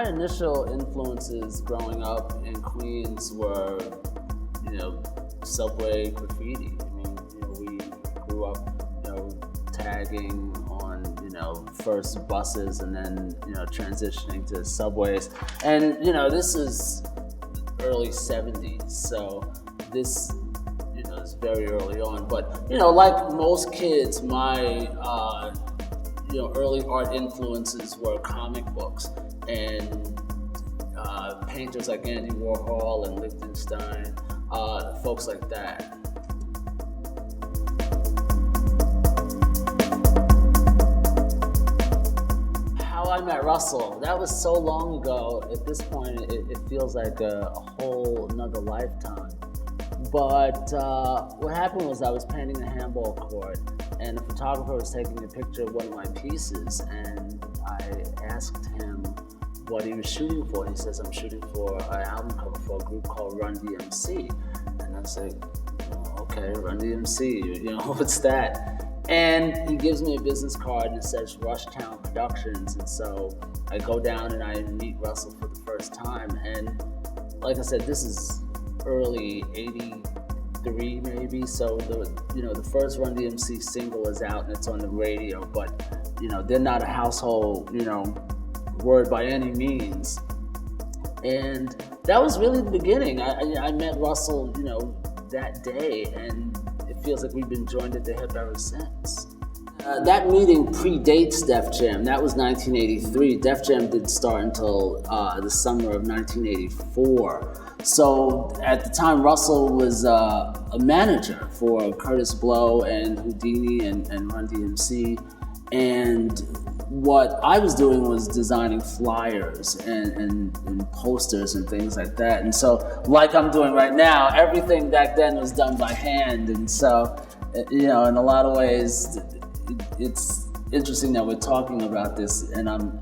my initial influences growing up in Queens were, subway graffiti. I mean, we grew up, tagging on, first buses and then, transitioning to subways. And, this is early 70s, so this, is very early on. But, like most kids, my, early art influences were comic books and painters like Andy Warhol and Lichtenstein, folks like that. How I met Russell, that was so long ago. At this point, it feels like a whole another lifetime. But what happened was I was painting a handball court, and a photographer was taking a picture of one of my pieces, and I asked him what he was shooting for. He says, I'm shooting for an album cover for a group called Run DMC. And I was like, okay, Run DMC, what's that? And he gives me a business card and it says Rushtown Productions. And so I go down and I meet Russell for the first time. And like I said, this is early 83 maybe. So the first Run DMC single is out and it's on the radio, but they're not a household, word by any means. And that was really the beginning. I met Russell, that day, and it feels like we've been joined at the hip ever since. That meeting predates Def Jam. That was 1983. Def Jam didn't start until the summer of 1984. So at the time, Russell was a manager for Curtis Blow and Houdini and Run DMC. And what I was doing was designing flyers and posters and things like that. And so, like I'm doing right now, everything back then was done by hand. And so, in a lot of ways, it's interesting that we're talking about this and I'm,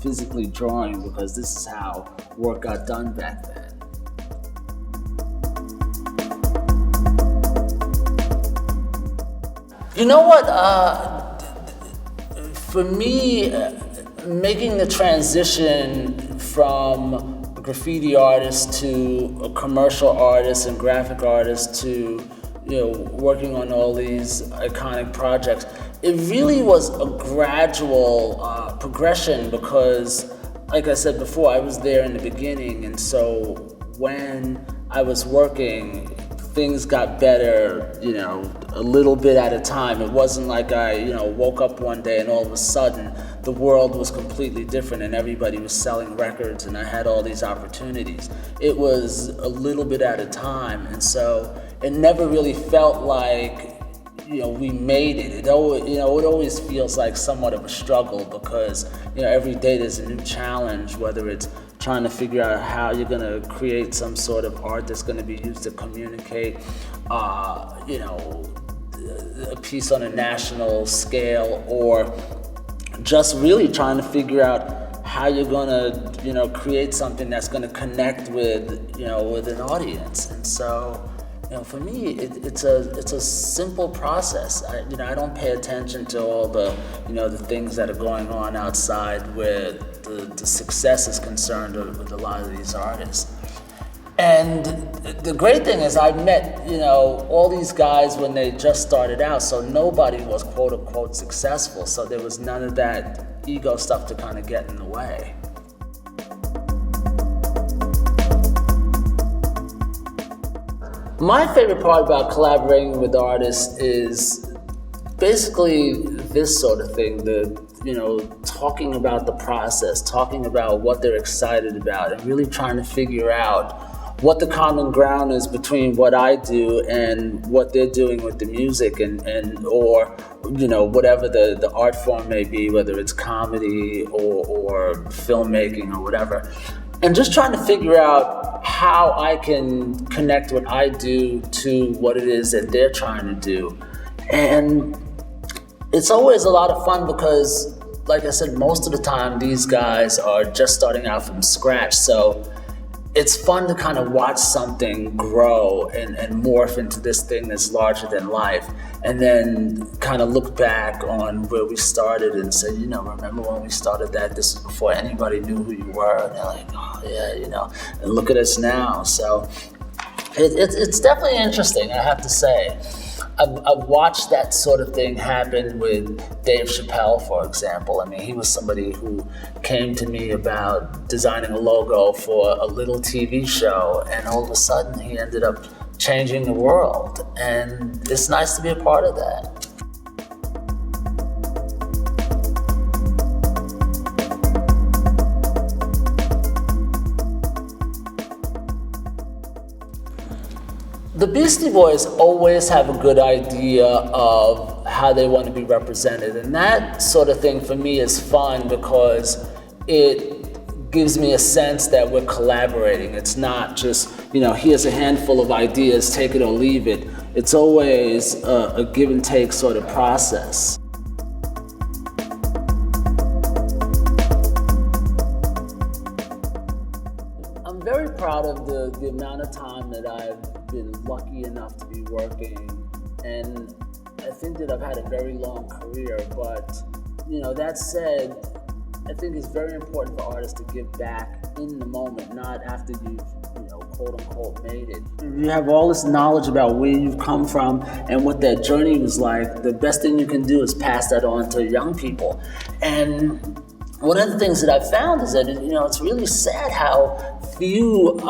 physically drawing, because this is how work got done back then. You know what? For me, making the transition from a graffiti artist to a commercial artist and graphic artist to, working on all these iconic projects, it really was a gradual progression because, like I said before, I was there in the beginning, and so when I was working, things got better, a little bit at a time. It wasn't like I, woke up one day and all of a sudden the world was completely different and everybody was selling records and I had all these opportunities. It was a little bit at a time, and so it never really felt like, we made it. It always feels like somewhat of a struggle because, every day there's a new challenge, whether it's trying to figure out how you're going to create some sort of art that's going to be used to communicate, a piece on a national scale, or just really trying to figure out how you're going to, create something that's going to connect with, with an audience. And so, for me, it's a simple process. I don't pay attention to all the, the things that are going on outside where the success is concerned with a lot of these artists. And the great thing is I met, all these guys when they just started out, so nobody was quote unquote successful. So there was none of that ego stuff to kind of get in the way. My favorite part about collaborating with artists is basically this sort of thing, talking about the process, talking about what they're excited about, and really trying to figure out what the common ground is between what I do and what they're doing with the music or whatever the art form may be, whether it's comedy or filmmaking or whatever. And just trying to figure out how I can connect what I do to what it is that they're trying to do. And it's always a lot of fun because, like I said, most of the time these guys are just starting out from scratch. So it's fun to kind of watch something grow and morph into this thing that's larger than life, and then kind of look back on where we started and say, remember when we started that? This is before anybody knew who you were. And they're like, oh yeah, and look at us now. So it's definitely interesting, I have to say. I've watched that sort of thing happen with Dave Chappelle, for example. I mean, he was somebody who came to me about designing a logo for a little TV show, and all of a sudden he ended up changing the world. And it's nice to be a part of that. The Beastie Boys always have a good idea of how they want to be represented, and that sort of thing for me is fun because it gives me a sense that we're collaborating. It's not just, here's a handful of ideas, take it or leave it. It's always a give and take sort of process. I'm very proud of the amount of time that I've been lucky enough to be working, and I think that I've had a very long career, but that said, I think it's very important for artists to give back in the moment, not after you've quote unquote made it. You have all this knowledge about where you've come from and what that journey was like. The best thing you can do is pass that on to young people. And one of the things that I've found is that it's really sad how few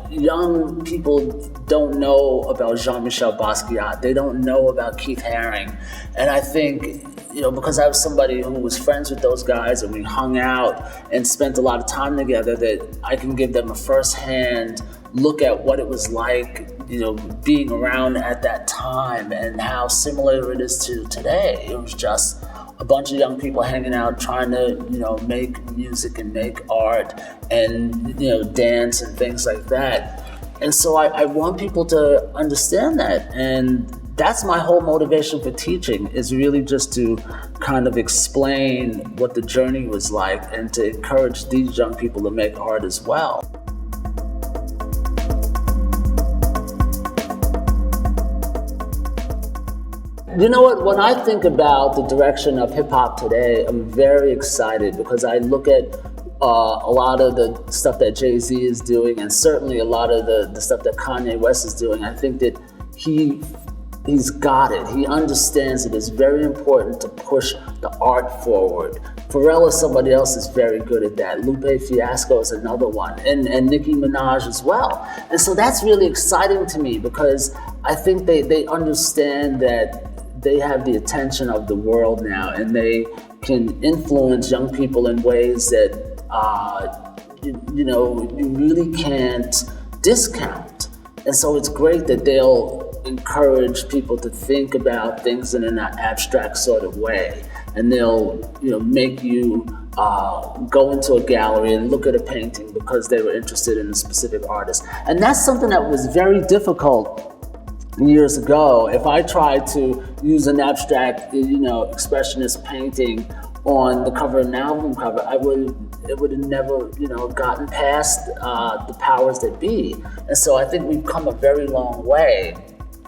young people don't know about Jean-Michel Basquiat. They don't know about Keith Haring. And I think, because I was somebody who was friends with those guys and we hung out and spent a lot of time together, that I can give them a first-hand look at what it was like, being around at that time and how similar it is to today. It was just a bunch of young people hanging out trying to, make music and make art and, dance and things like that. And so I want people to understand that. And that's my whole motivation for teaching, is really just to kind of explain what the journey was like and to encourage these young people to make art as well. You know what? When I think about the direction of hip-hop today, I'm very excited because I look at a lot of the stuff that Jay-Z is doing, and certainly a lot of the stuff that Kanye West is doing. I think that he's got it. He understands it is very important to push the art forward. Pharrell is somebody else is very good at that. Lupe Fiasco is another one, and Nicki Minaj as well. And so that's really exciting to me because I think they understand that they have the attention of the world now, and they can influence young people in ways that you really can't discount. And so it's great that they'll encourage people to think about things in an abstract sort of way, and they'll make you go into a gallery and look at a painting because they were interested in a specific artist. And that's something that was very difficult years ago. If I tried to use an abstract, expressionist painting on the cover of an album cover, it would have never, gotten past the powers that be. And so I think we've come a very long way.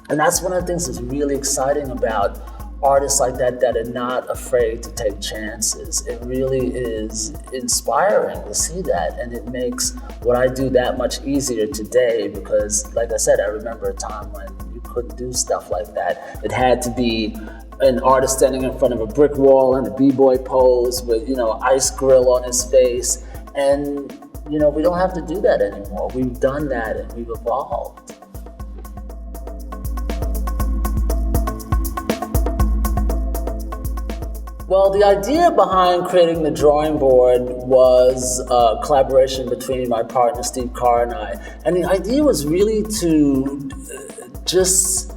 And that's one of the things that's really exciting about artists like that are not afraid to take chances. It really is inspiring to see that, and it makes what I do that much easier today because, like I said, I remember a time when you couldn't do stuff like that. It had to be an artist standing in front of a brick wall in a b-boy pose with, ice grill on his face. And, we don't have to do that anymore. We've done that and we've evolved. Well, the idea behind creating the drawing board was a collaboration between my partner Steve Carr and I. And the idea was really to just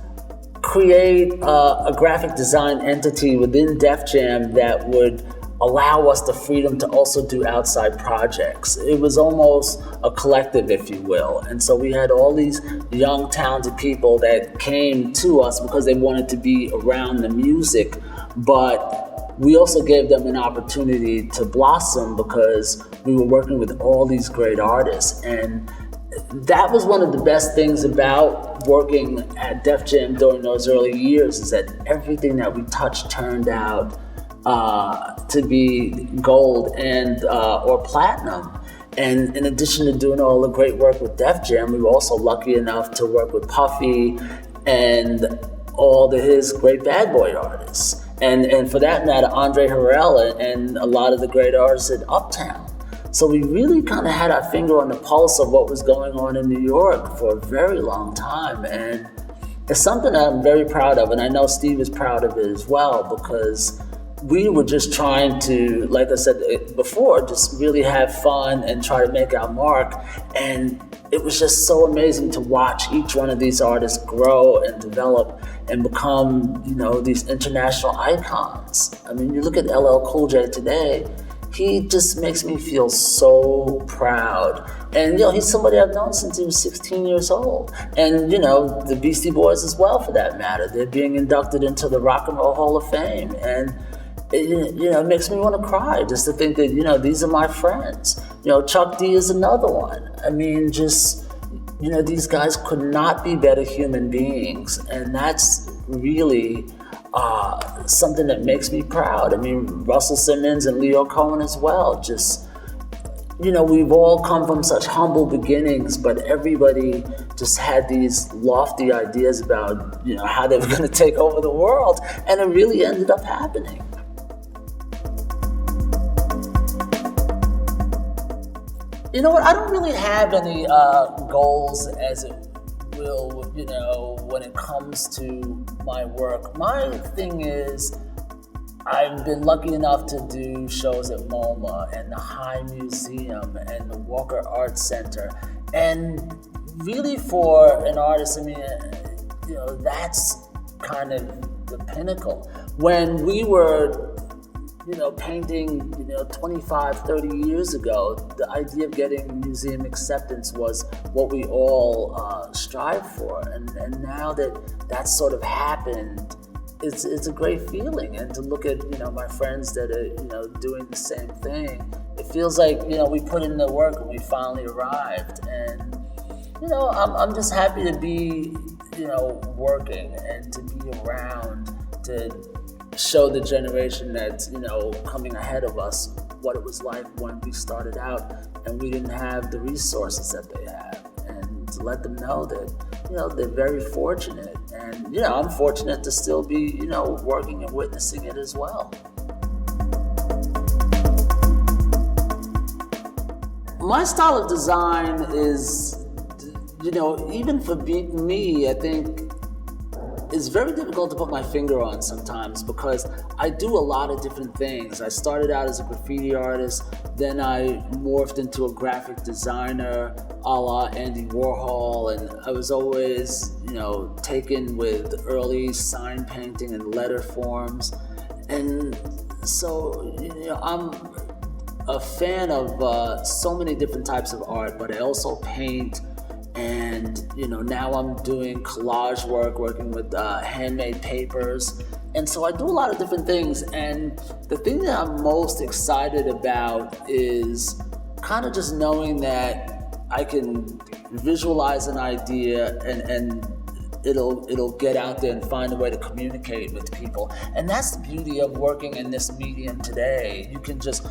create a graphic design entity within Def Jam that would allow us the freedom to also do outside projects. It was almost a collective, if you will. And so we had all these young, talented people that came to us because they wanted to be around the music, but we also gave them an opportunity to blossom because we were working with all these great artists. And that was one of the best things about working at Def Jam during those early years, is that everything that we touched turned out to be gold and or platinum. And in addition to doing all the great work with Def Jam, we were also lucky enough to work with Puffy and all his great bad boy artists. And for that matter, Andre Harrell and a lot of the great artists at Uptown. So we really kind of had our finger on the pulse of what was going on in New York for a very long time. And it's something that I'm very proud of, and I know Steve is proud of it as well, because we were just trying to, like I said before, just really have fun and try to make our mark. And it was just so amazing to watch each one of these artists grow and develop and become, these international icons. I mean, you look at LL Cool J today, he just makes me feel so proud. And he's somebody I've known since he was 16 years old. And the Beastie Boys as well, for that matter. They're being inducted into the Rock and Roll Hall of Fame. And it makes me want to cry just to think that, these are my friends. Chuck D is another one. I mean, just, these guys could not be better human beings. And that's really something that makes me proud. I mean, Russell Simmons and Leo Cohen as well. Just, we've all come from such humble beginnings, but everybody just had these lofty ideas about, how they were going to take over the world. And it really ended up happening. You know what? I don't really have any goals, as it will, when it comes to my work. My thing is, I've been lucky enough to do shows at MoMA and the High Museum and the Walker Arts Center. And really, for an artist, I mean, that's kind of the pinnacle. When we were painting, 25, 30 years ago, the idea of getting museum acceptance was what we all strive for. And now that that's sort of happened, it's a great feeling. And to look at, my friends that are, doing the same thing, it feels like, we put in the work and we finally arrived. And, I'm just happy to be, working and to be around to show the generation that's, coming ahead of us what it was like when we started out and we didn't have the resources that they have. And to let them know that, they're very fortunate. And, I'm fortunate to still be, working and witnessing it as well. My style of design is, even for me, I think, it's very difficult to put my finger on sometimes, because I do a lot of different things. I started out as a graffiti artist, then I morphed into a graphic designer a la Andy Warhol, and I was always, taken with early sign painting and letter forms. And so, I'm a fan of so many different types of art, but I also paint. And, now I'm doing collage work, working with handmade papers. And so I do a lot of different things. And the thing that I'm most excited about is kind of just knowing that I can visualize an idea and it'll get out there and find a way to communicate with people. And that's the beauty of working in this medium today. You can just,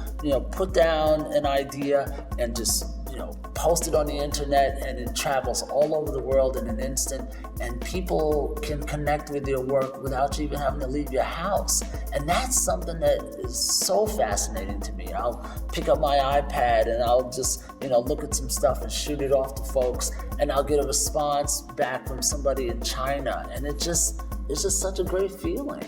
put down an idea and just, post it on the internet, and it travels all over the world in an instant, and people can connect with your work without you even having to leave your house. And that's something that is so fascinating to me. I'll pick up my iPad and I'll just, look at some stuff and shoot it off to folks, and I'll get a response back from somebody in China, and it's just such a great feeling.